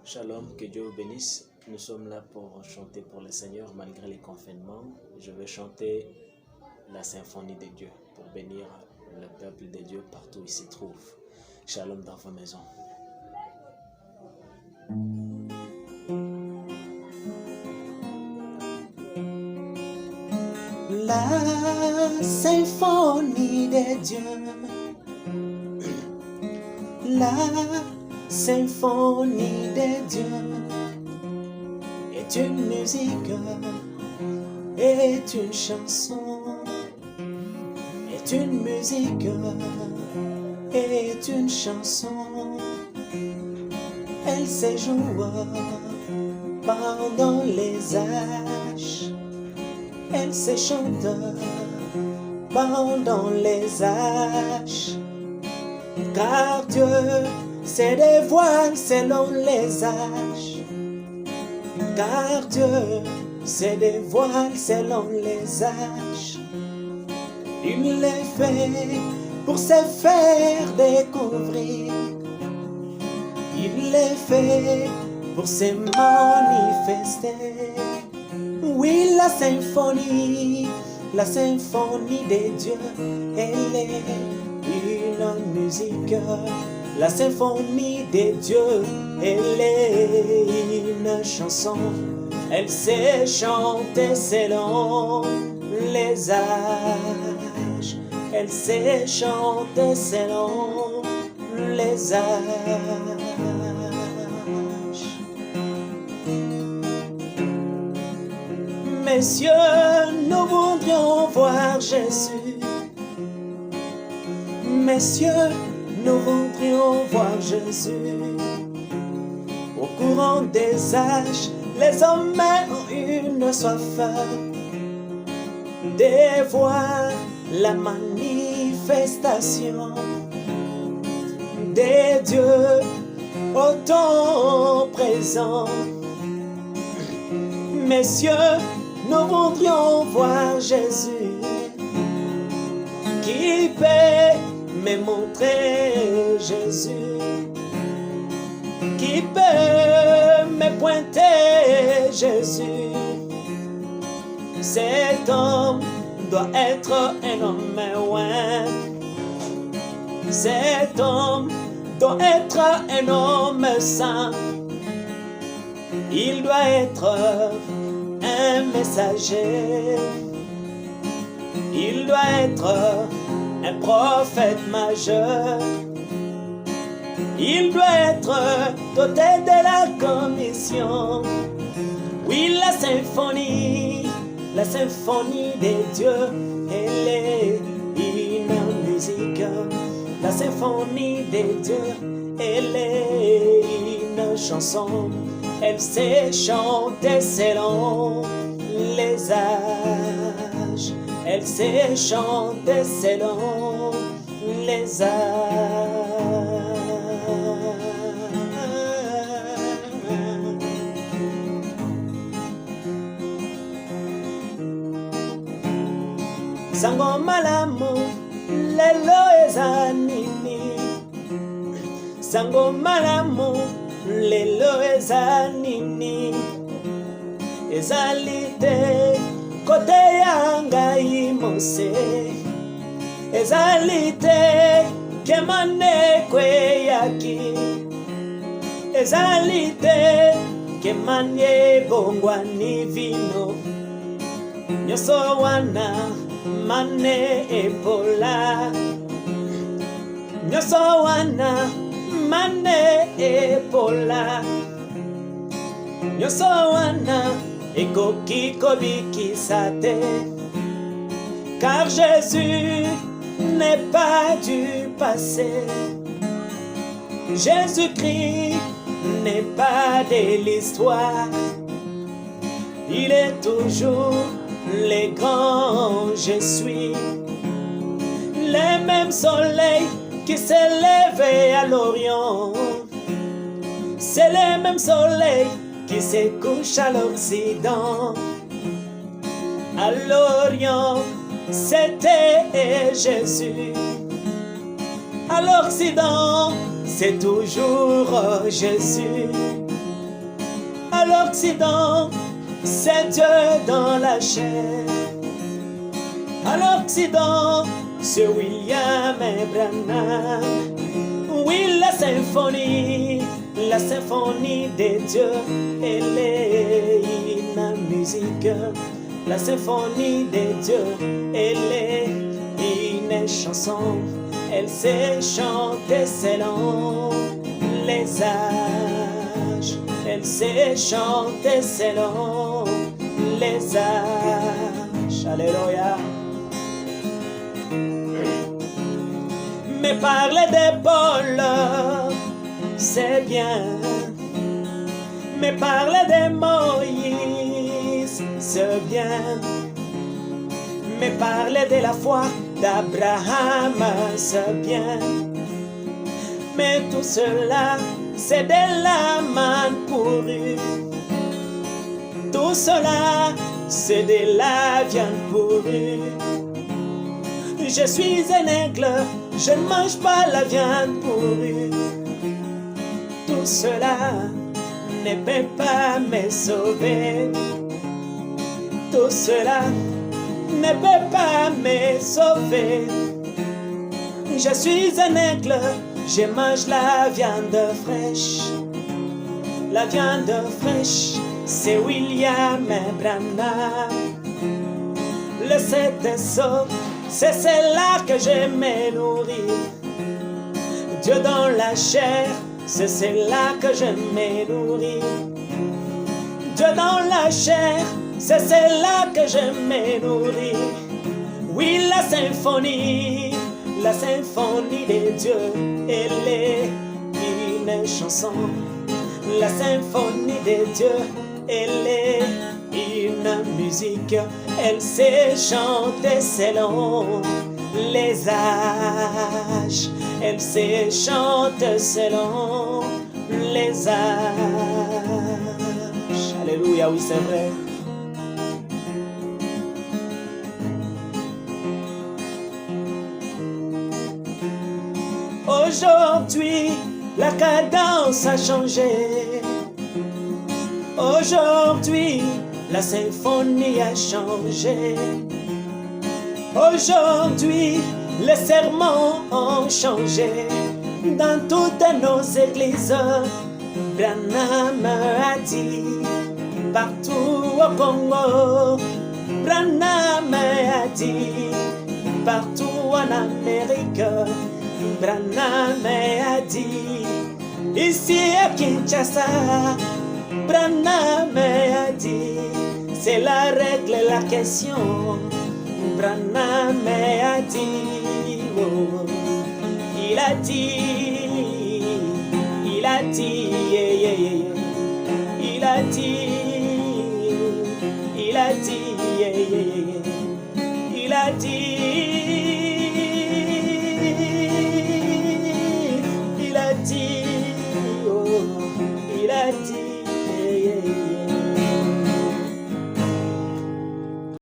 Shalom, que Dieu vous bénisse. Nous sommes là pour chanter pour le Seigneur malgré les confinements. Je vais chanter la symphonie de Dieu pour bénir le peuple de Dieu partout où il se trouve. Shalom dans vos maisons. La symphonie de Dieu. La symphonie de Dieu est une musique, est une chanson, est une musique, est une chanson. Elle se joue pendant les âges, elle se chante pendant les âges, car Dieu se dévoile selon les âges, car Dieu se dévoile selon les âges. Il les fait pour se faire découvrir, il les fait pour se manifester. Oui, la symphonie de Dieu, elle est une musique. La symphonie de Dieu, elle est une chanson. Elle s'est chantée selon les âges. Elle s'est chantée selon les âges. Messieurs, nous voudrions voir Jésus. Messieurs, nous voudrions voir Jésus. Au courant des âges, les hommes ont une soif de voir la manifestation des dieux au temps présent. Messieurs, nous voudrions voir Jésus qui peut me montrer Jésus, qui peut me pointer Jésus. Cet homme doit être un homme loin. Cet homme doit être un homme saint. Il doit être un messager. Il doit être un prophète majeur. Il doit être doté de la commission. Oui, la symphonie de Dieu, elle est une musique. La symphonie de Dieu, elle est une chanson. Elle s'est chantée selon les âges. Elle s'est chantée selon les âges. Sango malamu lelo ezanini. Sango malamu lelo ezanini. Ezalite kote yanga imose. Ezalite kemane kwe yaki. Ezalite kemane bongwa ni vino. Nyoso wana mane epola. Nyoso wana mane epola. Nyoso wana ekoki kobikisa te. Car Jésus n'est pas du passé. Jésus-Christ n'est pas de l'histoire. Il est toujours le grand je suis. Le même soleil qui s'est levé à l'Orient, c'est le même soleil qui se couche à l'Occident. À l'Orient, c'était Jésus. À l'Occident, c'est toujours Jésus. l'Occident, c'est Dieu dans la chair. À l'Occident, c'est William et Branham. Oui, la symphonie des dieux, elle est une musique. La symphonie des dieux, elle est une chanson. Elle sait chanter selon les âges. Elle sait chanter selon les âges. Alléluia. Mais parler d'épaule, c'est bien. Mais parler de Moïse, c'est bien. Mais parler de la foi d'Abraham, c'est bien. Mais tout cela, c'est de la manne pourrie. Tout cela, c'est de la viande pourrie. Je suis un aigle, je ne mange pas la viande pourrie. Tout cela ne peut pas me sauver. Tout cela ne peut pas me sauver. Je suis un aigle, je mange la viande fraîche. La viande fraîche, c'est William Branham. Le sept sauve, c'est celle-là que je me nourris. Dieu dans la chair, c'est celle-là que je me nourris. Dieu dans la chair, c'est celle-là que je me nourris. Oui, la symphonie des dieux, elle est une chanson. La symphonie des dieux, elle est une musique. Elle sait chanter selon les âges. Elle sait chanter selon les âges. Alléluia, oui, c'est vrai. Aujourd'hui, la cadence a changé. Aujourd'hui, la symphonie a changé. Aujourd'hui, les sermons ont changé. Dans toutes nos églises, Branham a dit. Partout au Congo, Branham a dit. Partout en Amérique, Branham a dit. Ici à Kinshasa, Branham a dit. C'est la règle, la question. Branham a dit. Oh. Il a dit. Il a dit. Yeah, yeah, yeah. Il a dit. Il a dit. Yeah, yeah, yeah. Il a dit.